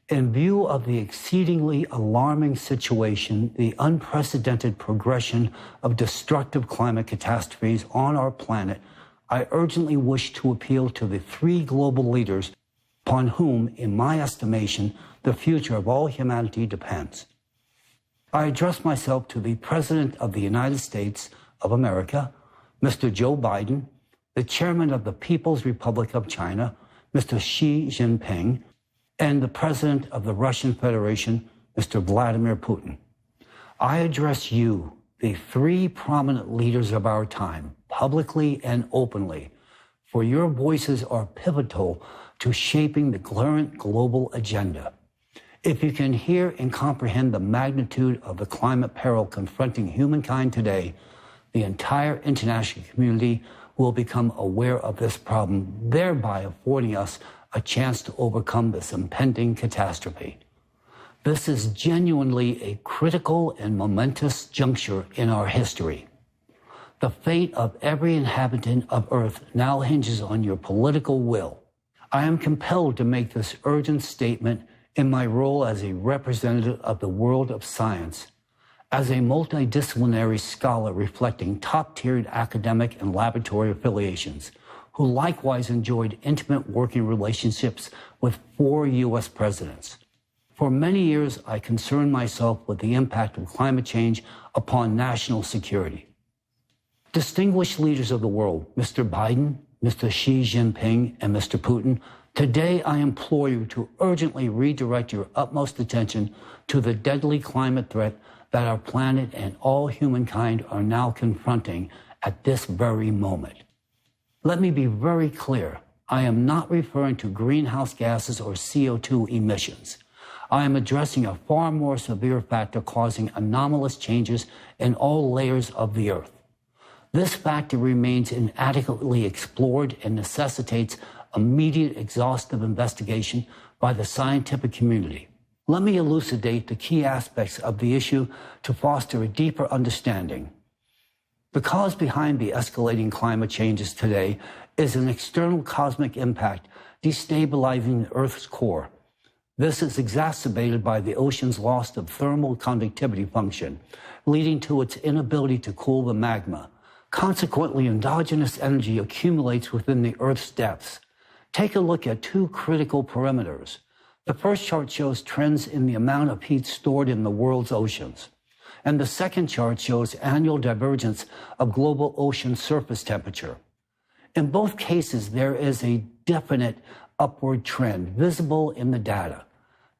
In view of the exceedingly alarming situation, the unprecedented progression of destructive climate catastrophes on our planet, I urgently wish to appeal to the three global leaders upon whom, in my estimation, the future of all humanity depends. I address myself to the President of the United States of America, Mr. Joe Biden, the Chairman of the People's Republic of China, Mr. Xi Jinping, and the President of the Russian Federation, Mr. Vladimir Putin. I address you, the three prominent leaders of our time, publicly and openly, for your voices are pivotal to shaping the current global agenda. If you can hear and comprehend the magnitude of the climate peril confronting humankind today, the entire international community will become aware of this problem, thereby affording us a chance to overcome this impending catastrophe. This is genuinely a critical and momentous juncture in our history. The fate of every inhabitant of Earth now hinges on your political will. I am compelled to make this urgent statement in my role as a representative of the world of science, as a multidisciplinary scholar reflecting top-tiered academic and laboratory affiliations, who likewise enjoyed intimate working relationships with 4 U.S. presidents. For many years, I concerned myself with the impact of climate change upon national security. Distinguished leaders of the world, Mr. Biden, Mr. Xi Jinping, and Mr. Putin, today I implore you to urgently redirect your utmost attention to the deadly climate threat that our planet and all humankind are now confronting at this very moment. Let me be very clear. I am not referring to greenhouse gases or CO2 emissions. I am addressing a far more severe factor causing anomalous changes in all layers of the Earth. This factor remains inadequately explored and necessitates immediate exhaustive investigation by the scientific community. Let me elucidate the key aspects of the issue to foster a deeper understanding. The cause behind the escalating climate changes today is an external cosmic impact destabilizing the Earth's core. This is exacerbated by the ocean's loss of thermal conductivity function, leading to its inability to cool the magma. Consequently, endogenous energy accumulates within the Earth's depths. Take a look at two critical parameters. The first chart shows trends in the amount of heat stored in the world's oceans. And the second chart shows annual divergence of global ocean surface temperature. In both cases, there is a definite upward trend visible in the data.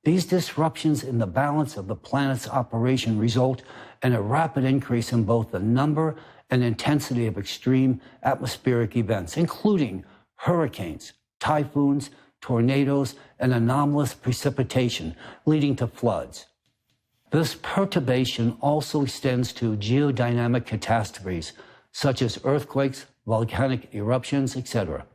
These disruptions in the balance of the planet's operation result in a rapid increase in both the number and intensity of extreme atmospheric events, including hurricanes, typhoons, tornadoes, and anomalous precipitation, leading to floods. This perturbation also extends to geodynamic catastrophes, such as earthquakes, volcanic eruptions, etc.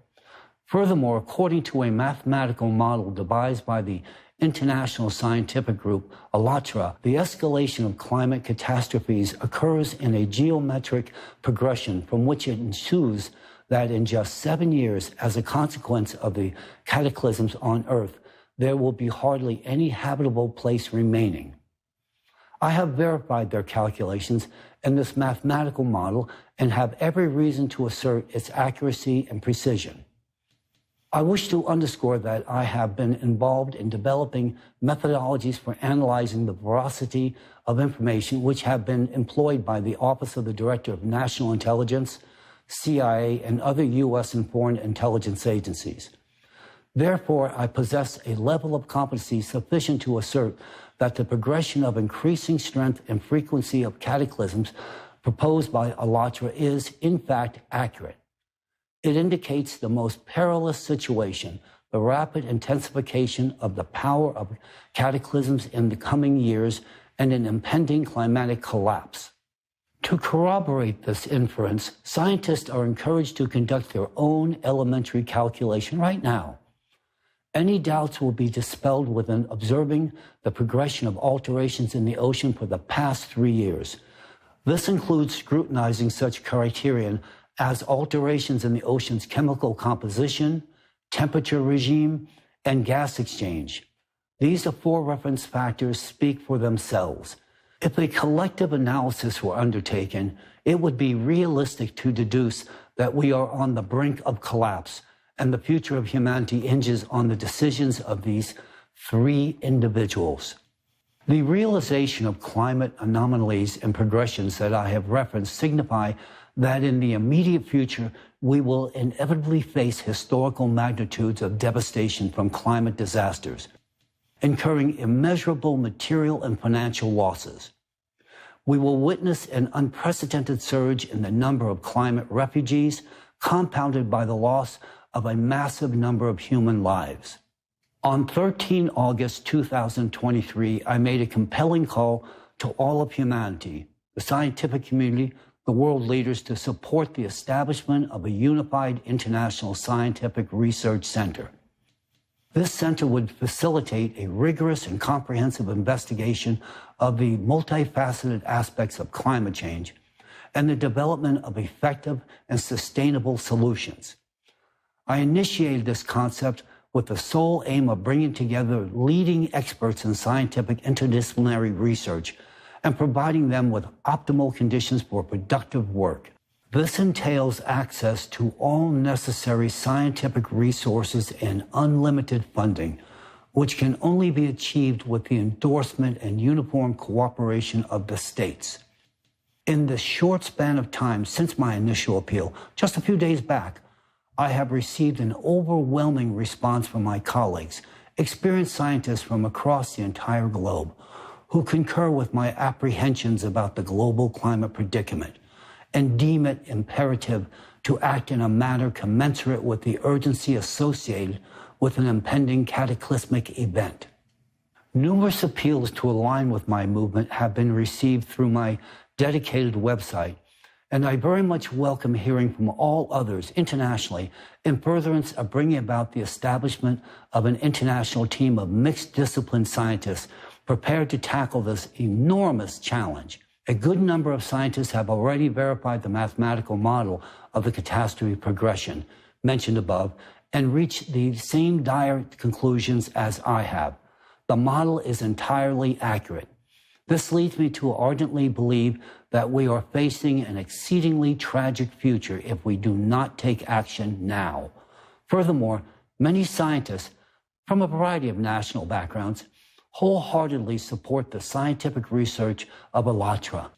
Furthermore, according to a mathematical model devised by the international scientific group ALLATRA, the escalation of climate catastrophes occurs in a geometric progression from which it ensues that in just 7 years, as a consequence of the cataclysms on Earth, there will be hardly any habitable place remaining. I have verified their calculations in this mathematical model and have every reason to assert its accuracy and precision. I wish to underscore that I have been involved in developing methodologies for analyzing the veracity of information which have been employed by the Office of the Director of National Intelligence, CIA, and other U.S. and foreign intelligence agencies. Therefore, I possess a level of competency sufficient to assert that the progression of increasing strength and frequency of cataclysms proposed by ALLATRA is, in fact, accurate. It indicates the most perilous situation, the rapid intensification of the power of cataclysms in the coming years, and an impending climatic collapse. To corroborate this inference, scientists are encouraged to conduct their own elementary calculation right now. Any doubts will be dispelled within observing the progression of alterations in the ocean for the past 3 years. This includes scrutinizing such criterion as alterations in the ocean's chemical composition, temperature regime, and gas exchange. These four reference factors speak for themselves. If a collective analysis were undertaken, it would be realistic to deduce that we are on the brink of collapse, and the future of humanity hinges on the decisions of these three individuals. The realization of climate anomalies and progressions that I have referenced signify that in the immediate future, we will inevitably face historical magnitudes of devastation from climate disasters, incurring immeasurable material and financial losses. We will witness an unprecedented surge in the number of climate refugees, compounded by the loss of a massive number of human lives. On 13 August 2023, I made a compelling call to all of humanity, the scientific community, the world leaders, to support the establishment of a unified international scientific research center. This center would facilitate a rigorous and comprehensive investigation of the multifaceted aspects of climate change and the development of effective and sustainable solutions. I initiated this concept with the sole aim of bringing together leading experts in scientific interdisciplinary research and providing them with optimal conditions for productive work. This entails access to all necessary scientific resources and unlimited funding, which can only be achieved with the endorsement and uniform cooperation of the states. In the short span of time since my initial appeal, just a few days back, I have received an overwhelming response from my colleagues, experienced scientists from across the entire globe, who concur with my apprehensions about the global climate predicament and deem it imperative to act in a manner commensurate with the urgency associated with an impending cataclysmic event. Numerous appeals to align with my movement have been received through my dedicated website, and I very much welcome hearing from all others internationally in furtherance of bringing about the establishment of an international team of mixed discipline scientists prepared to tackle this enormous challenge. A good number of scientists have already verified the mathematical model of the catastrophe progression mentioned above and reached the same dire conclusions as I have. The model is entirely accurate. This leads me to ardently believe that we are facing an exceedingly tragic future if we do not take action now. Furthermore, many scientists from a variety of national backgrounds wholeheartedly support the scientific research of ALLATRA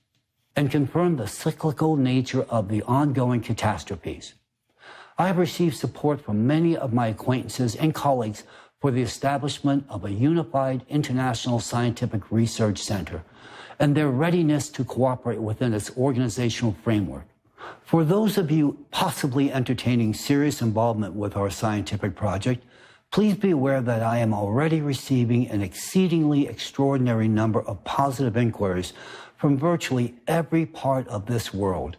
and confirm the cyclical nature of the ongoing catastrophes. I have received support from many of my acquaintances and colleagues for the establishment of a unified international scientific research center and their readiness to cooperate within its organizational framework. For those of you possibly entertaining serious involvement with our scientific project, please be aware that I am already receiving an exceedingly extraordinary number of positive inquiries from virtually every part of this world.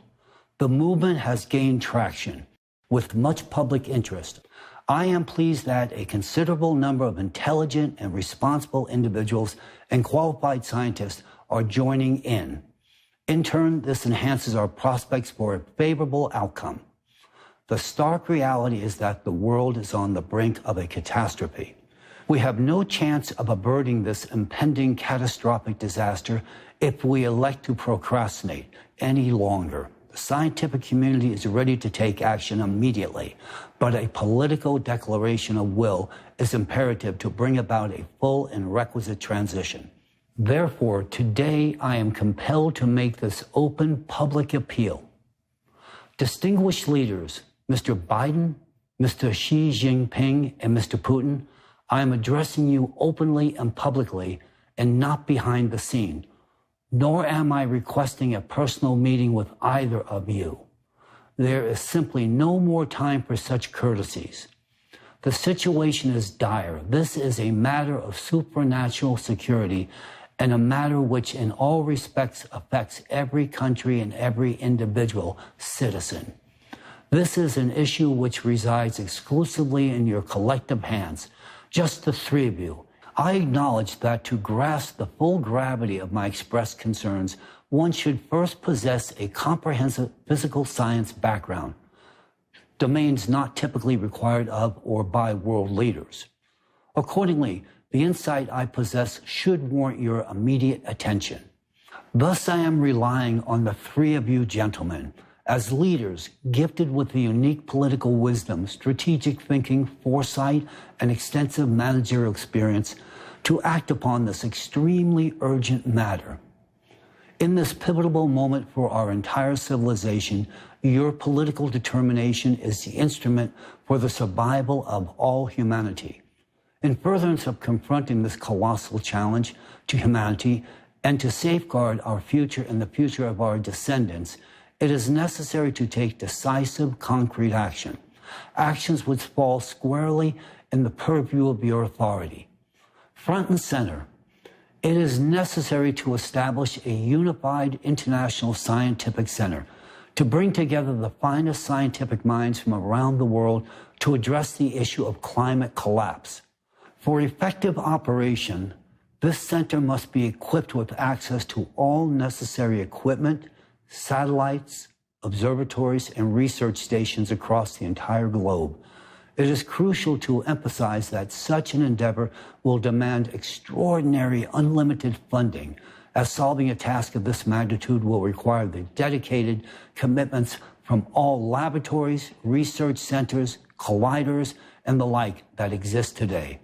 The movement has gained traction with much public interest. I am pleased that a considerable number of intelligent and responsible individuals and qualified scientists are joining in. In turn, this enhances our prospects for a favorable outcome. The stark reality is that the world is on the brink of a catastrophe. We have no chance of averting this impending catastrophic disaster if we elect to procrastinate any longer. The scientific community is ready to take action immediately, but a political declaration of will is imperative to bring about a full and requisite transition. Therefore, today I am compelled to make this open public appeal. Distinguished leaders, Mr. Biden, Mr. Xi Jinping, and Mr. Putin, I am addressing you openly and publicly and not behind the scene, nor am I requesting a personal meeting with either of you. There is simply no more time for such courtesies. The situation is dire. This is a matter of supernatural security and a matter which in all respects affects every country and every individual citizen. This is an issue which resides exclusively in your collective hands, just the three of you. I acknowledge that to grasp the full gravity of my expressed concerns, one should first possess a comprehensive physical science background, domains not typically required of or by world leaders. Accordingly, the insight I possess should warrant your immediate attention. Thus I am relying on the three of you gentlemen, as leaders gifted with the unique political wisdom, strategic thinking, foresight, and extensive managerial experience to act upon this extremely urgent matter. In this pivotal moment for our entire civilization, your political determination is the instrument for the survival of all humanity. In furtherance of confronting this colossal challenge to humanity and to safeguard our future and the future of our descendants, it is necessary to take decisive, concrete action, actions which fall squarely in the purview of your authority. Front and center, it is necessary to establish a unified international scientific center to bring together the finest scientific minds from around the world to address the issue of climate collapse. For effective operation, this center must be equipped with access to all necessary equipment, satellites, observatories, and research stations across the entire globe. It is crucial to emphasize that such an endeavor will demand extraordinary, unlimited funding, as solving a task of this magnitude will require the dedicated commitments from all laboratories, research centers, colliders, and the like that exist today.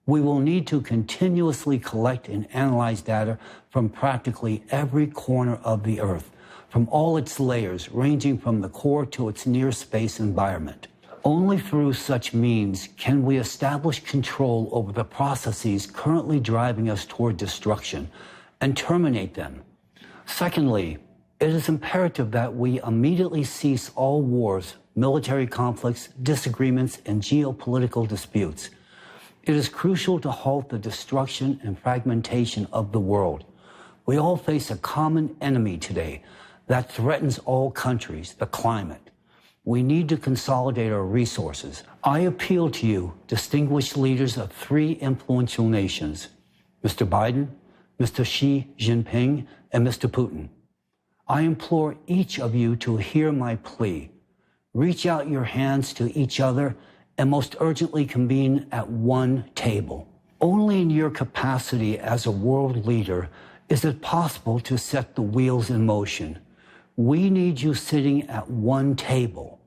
We will need to continuously collect and analyze data from practically every corner of the Earth, from all its layers, ranging from the core to its near space environment. Only through such means can we establish control over the processes currently driving us toward destruction and terminate them. Secondly, it is imperative that we immediately cease all wars, military conflicts, disagreements, and geopolitical disputes. It is crucial to halt the destruction and fragmentation of the world. We all face a common enemy today that threatens all countries, the climate. We need to consolidate our resources. I appeal to you, distinguished leaders of three influential nations, Mr. Biden, Mr. Xi Jinping, and Mr. Putin. I implore each of you to hear my plea. Reach out your hands to each other and most urgently convene at one table. Only in your capacity as a world leader is it possible to set the wheels in motion. We need you sitting at one table.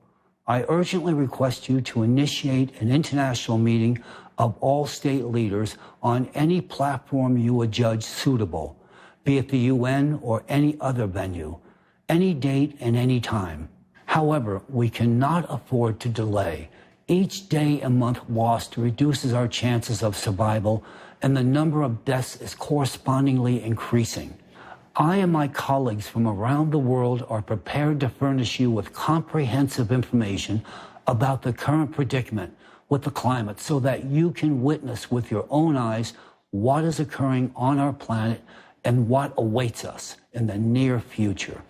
I urgently request you to initiate an international meeting of all state leaders on any platform you would judge suitable, be it the UN or any other venue, any date and any time. However, we cannot afford to delay. Each day and month lost reduces our chances of survival, and the number of deaths is correspondingly increasing. I and my colleagues from around the world are prepared to furnish you with comprehensive information about the current predicament with the climate so that you can witness with your own eyes what is occurring on our planet and what awaits us in the near future.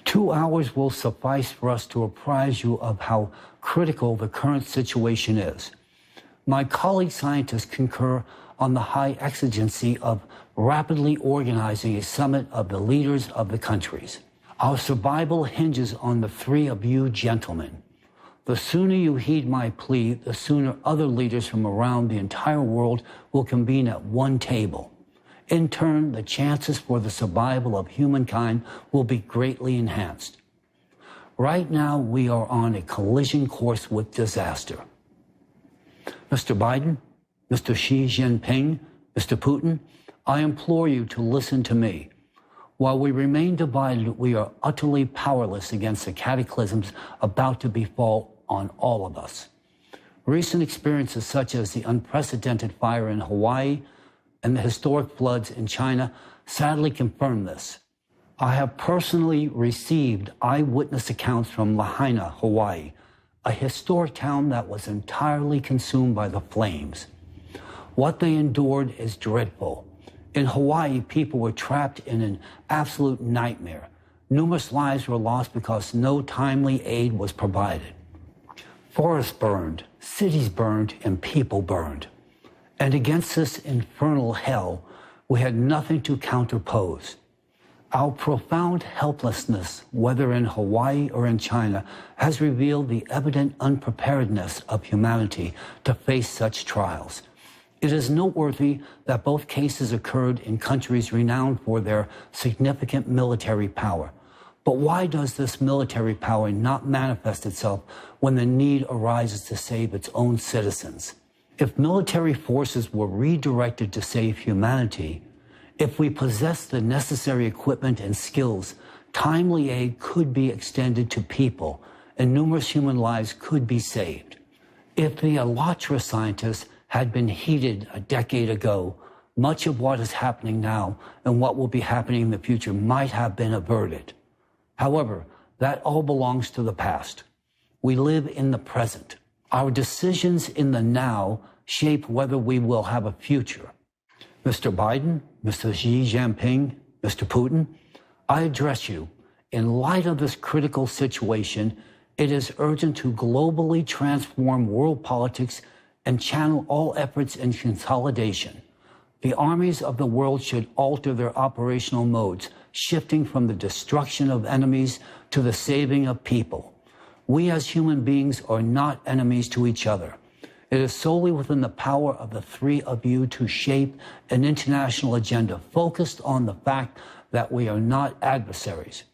2 hours will suffice for us to apprise you of how critical the current situation is. My colleague scientists concur on the high exigency of rapidly organizing a summit of the leaders of the countries. Our survival hinges on the three of you gentlemen. The sooner you heed my plea, the sooner other leaders from around the entire world will convene at one table. In turn, the chances for the survival of humankind will be greatly enhanced. Right now, we are on a collision course with disaster. Mr. Biden, Mr. Xi Jinping, Mr. Putin, I implore you to listen to me. While we remain divided, we are utterly powerless against the cataclysms about to befall on all of us. Recent experiences such as the unprecedented fire in Hawaii and the historic floods in China sadly confirm this. I have personally received eyewitness accounts from Lahaina, Hawaii, a historic town that was entirely consumed by the flames. What they endured is dreadful. In Hawaii, people were trapped in an absolute nightmare. Numerous lives were lost because no timely aid was provided. Forests burned, cities burned, and people burned. And against this infernal hell, we had nothing to counterpose. Our profound helplessness, whether in Hawaii or in China, has revealed the evident unpreparedness of humanity to face such trials. It is noteworthy that both cases occurred in countries renowned for their significant military power. But why does this military power not manifest itself when the need arises to save its own citizens? If military forces were redirected to save humanity, if we possess the necessary equipment and skills, timely aid could be extended to people and numerous human lives could be saved. If the Alatra scientists had been heeded a decade ago, much of what is happening now and what will be happening in the future might have been averted. However, that all belongs to the past. We live in the present. Our decisions in the now shape whether we will have a future. Mr. Biden, Mr. Xi Jinping, Mr. Putin, I address you. In light of this critical situation, it is urgent to globally transform world politics and channel all efforts in consolidation. The armies of the world should alter their operational modes, shifting from the destruction of enemies to the saving of people. We as human beings are not enemies to each other. It is solely within the power of the three of you to shape an international agenda focused on the fact that we are not adversaries.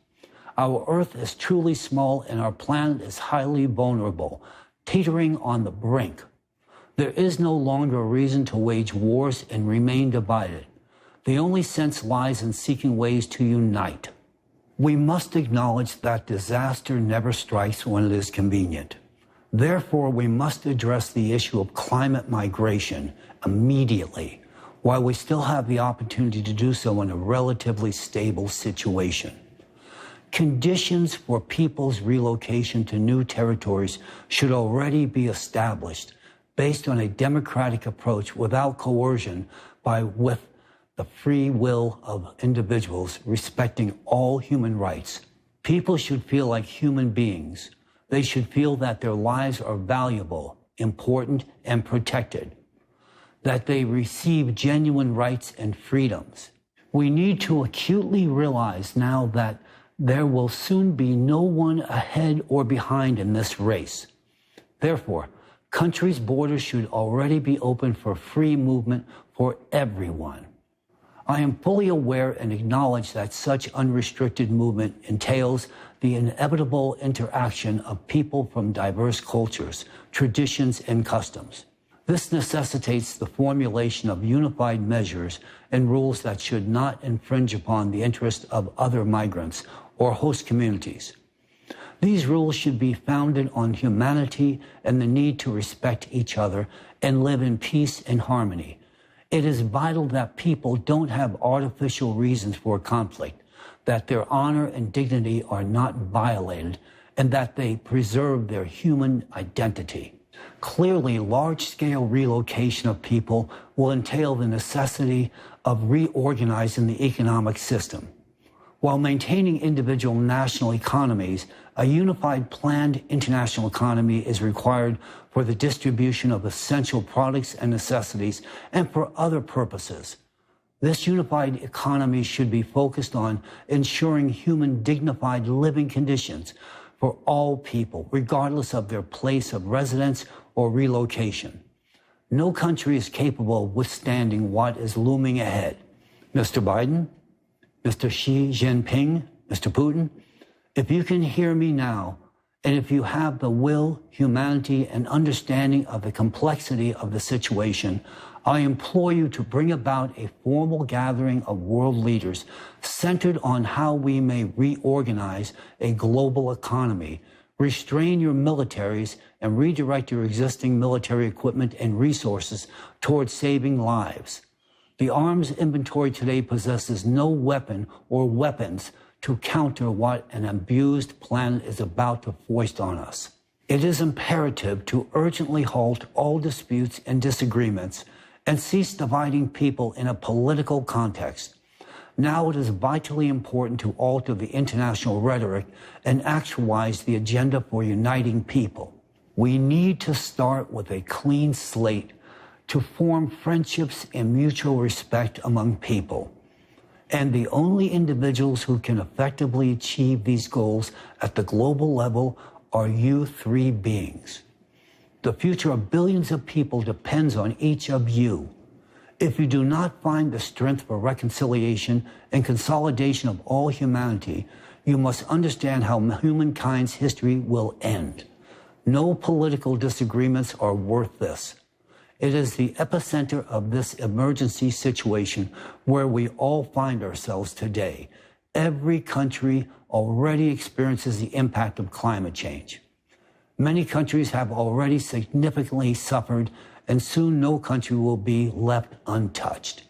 Our Earth is truly small and our planet is highly vulnerable, teetering on the brink. There is no longer a reason to wage wars and remain divided. The only sense lies in seeking ways to unite. We must acknowledge that disaster never strikes when it is convenient. Therefore, we must address the issue of climate migration immediately, while we still have the opportunity to do so in a relatively stable situation. Conditions for people's relocation to new territories should already be established based on a democratic approach without coercion with the free will of individuals respecting all human rights. People should feel like human beings. They should feel that their lives are valuable, important, and protected, that they receive genuine rights and freedoms. We need to acutely realize now that there will soon be no one ahead or behind in this race. Therefore, countries' borders should already be open for free movement for everyone. I am fully aware and acknowledge that such unrestricted movement entails the inevitable interaction of people from diverse cultures, traditions, and customs. This necessitates the formulation of unified measures and rules that should not infringe upon the interests of other migrants or host communities. These rules should be founded on humanity and the need to respect each other and live in peace and harmony. It is vital that people don't have artificial reasons for conflict, that their honor and dignity are not violated, and that they preserve their human identity. Clearly, large-scale relocation of people will entail the necessity of reorganizing the economic system. While maintaining individual national economies, a unified planned international economy is required for the distribution of essential products and necessities and for other purposes. This unified economy should be focused on ensuring human dignified living conditions for all people, regardless of their place of residence or relocation. No country is capable of withstanding what is looming ahead. Mr. Biden, Mr. Xi Jinping, Mr. Putin, if you can hear me now, and if you have the will, humanity, and understanding of the complexity of the situation, I implore you to bring about a formal gathering of world leaders centered on how we may reorganize a global economy, restrain your militaries, and redirect your existing military equipment and resources towards saving lives. The arms inventory today possesses no weapon or weapons to counter what an abused planet is about to foist on us. It is imperative to urgently halt all disputes and disagreements and cease dividing people in a political context. Now it is vitally important to alter the international rhetoric and actualize the agenda for uniting people. We need to start with a clean slate to form friendships and mutual respect among people. And the only individuals who can effectively achieve these goals at the global level are you three beings. The future of billions of people depends on each of you. If you do not find the strength for reconciliation and consolidation of all humanity, you must understand how humankind's history will end. No political disagreements are worth this. It is the epicenter of this emergency situation where we all find ourselves today. Every country already experiences the impact of climate change. Many countries have already significantly suffered, and soon no country will be left untouched.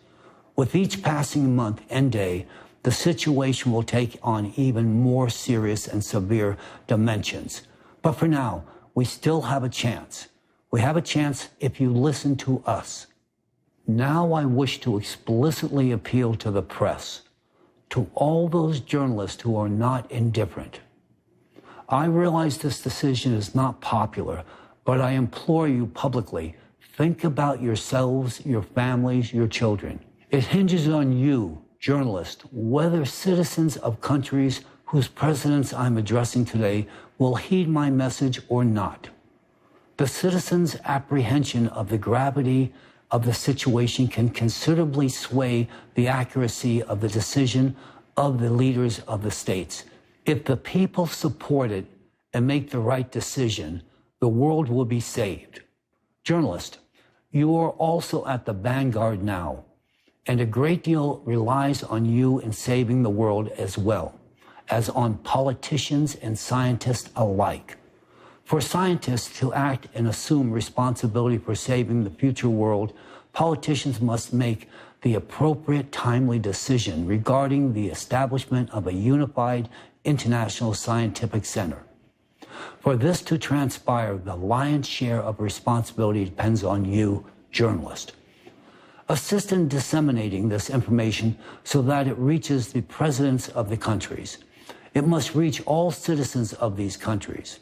With each passing month and day, the situation will take on even more serious and severe dimensions. But for now, we still have a chance. We have a chance if you listen to us. Now I wish to explicitly appeal to the press, to all those journalists who are not indifferent. I realize this decision is not popular, but I implore you publicly, think about yourselves, your families, your children. It hinges on you, journalists, whether citizens of countries whose presidents I'm addressing today will heed my message or not. The citizens' apprehension of the gravity of the situation can considerably sway the accuracy of the decision of the leaders of the states. If the people support it and make the right decision, the world will be saved. Journalists, you are also at the vanguard now, and a great deal relies on you in saving the world as well as on politicians and scientists alike. For scientists to act and assume responsibility for saving the future world, politicians must make the appropriate timely decision regarding the establishment of a unified international scientific center. For this to transpire, the lion's share of responsibility depends on you, journalists. Assist in disseminating this information so that it reaches the presidents of the countries. It must reach all citizens of these countries.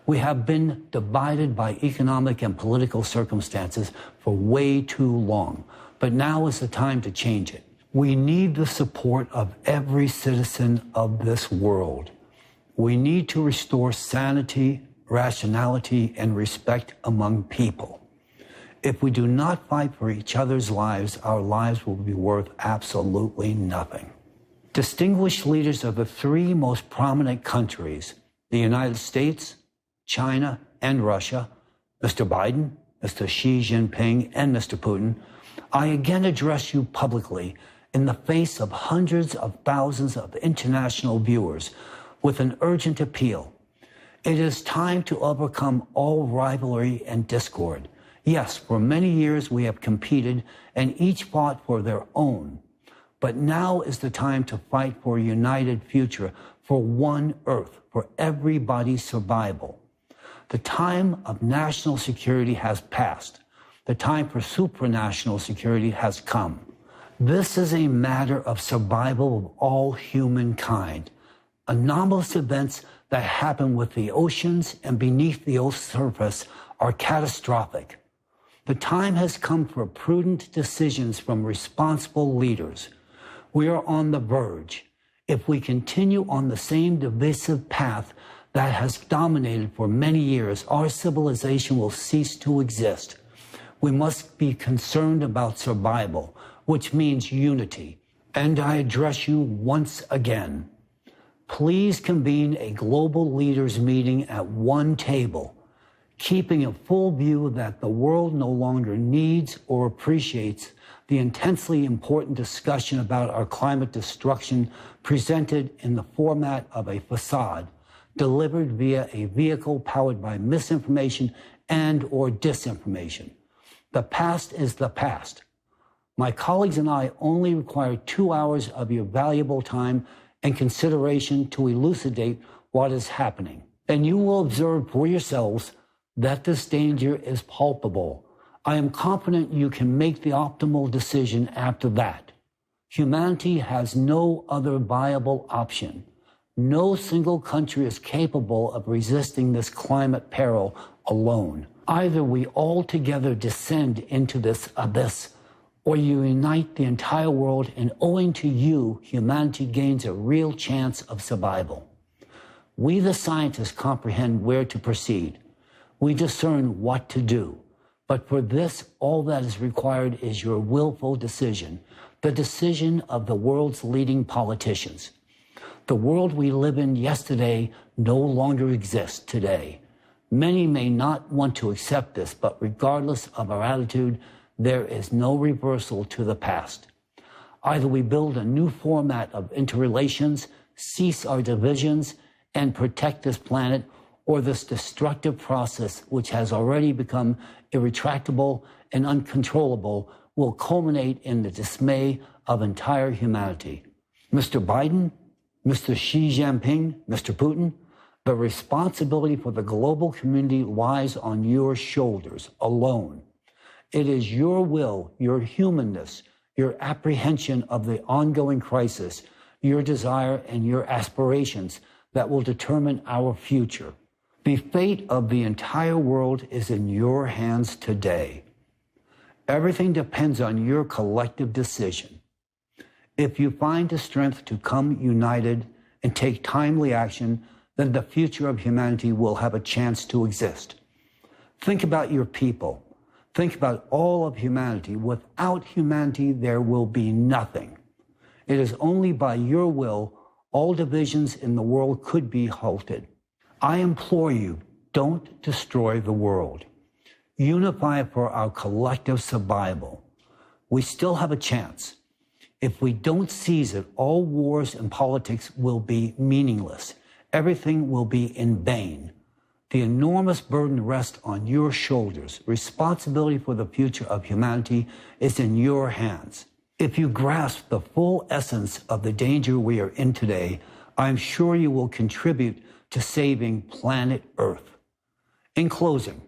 We have been divided by economic and political circumstances for way too long, but now is the time to change it. We need the support of every citizen of this world. We need to restore sanity, rationality, and respect among people. If we do not fight for each other's lives, our lives will be worth absolutely nothing. Distinguished leaders of the three most prominent countries, the United States, China, and Russia, Mr. Biden, Mr. Xi Jinping, and Mr. Putin, I again address you publicly in the face of hundreds of thousands of international viewers with an urgent appeal. It is time to overcome all rivalry and discord. Yes, for many years we have competed and each fought for their own. But now is the time to fight for a united future, for one Earth, for everybody's survival. The time of national security has passed. The time for supranational security has come. This is a matter of survival of all humankind. Anomalous events that happen with the oceans and beneath the Earth's surface are catastrophic. The time has come for prudent decisions from responsible leaders. We are on the verge. If we continue on the same divisive path that has dominated for many years, our civilization will cease to exist. We must be concerned about survival, which means unity. And I address you once again. Please convene a global leaders meeting at one table, keeping a full view that the world no longer needs or appreciates the intensely important discussion about our climate destruction presented in the format of a facade, delivered via a vehicle powered by misinformation and or disinformation. The past is the past. My colleagues and I only require 2 hours of your valuable time and consideration to elucidate what is happening. And you will observe for yourselves that this danger is palpable. I am confident you can make the optimal decision after that. Humanity has no other viable option. No single country is capable of resisting this climate peril alone. Either we all together descend into this abyss, or you unite the entire world, and owing to you, humanity gains a real chance of survival. We, the scientists, comprehend where to proceed. We discern what to do. But for this, all that is required is your willful decision, the decision of the world's leading politicians. The world we live in yesterday no longer exists today. Many may not want to accept this, but regardless of our attitude, there is no reversal to the past. Either we build a new format of interrelations, cease our divisions, and protect this planet, or this destructive process, which has already become irretractable and uncontrollable, will culminate in the dismay of entire humanity. Mr. Biden, Mr. Xi Jinping, Mr. Putin, the responsibility for the global community lies on your shoulders alone. It is your will, your humanness, your apprehension of the ongoing crisis, your desire and your aspirations that will determine our future. The fate of the entire world is in your hands today. Everything depends on your collective decision. If you find the strength to come united and take timely action, then the future of humanity will have a chance to exist. Think about your people. Think about all of humanity. Without humanity, there will be nothing. It is only by your will all divisions in the world could be halted. I implore you, don't destroy the world. Unify for our collective survival. We still have a chance. If we don't seize it, all wars and politics will be meaningless. Everything will be in vain. The enormous burden rests on your shoulders. Responsibility for the future of humanity is in your hands. If you grasp the full essence of the danger we are in today, I'm sure you will contribute to saving planet Earth. In closing,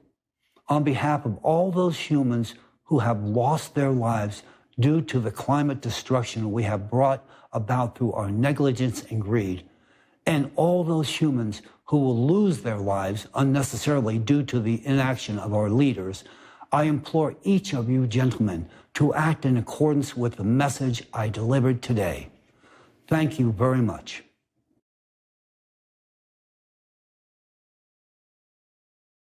on behalf of all those humans who have lost their lives due to the climate destruction we have brought about through our negligence and greed, and all those humans who will lose their lives unnecessarily due to the inaction of our leaders, I implore each of you gentlemen to act in accordance with the message I delivered today. Thank you very much.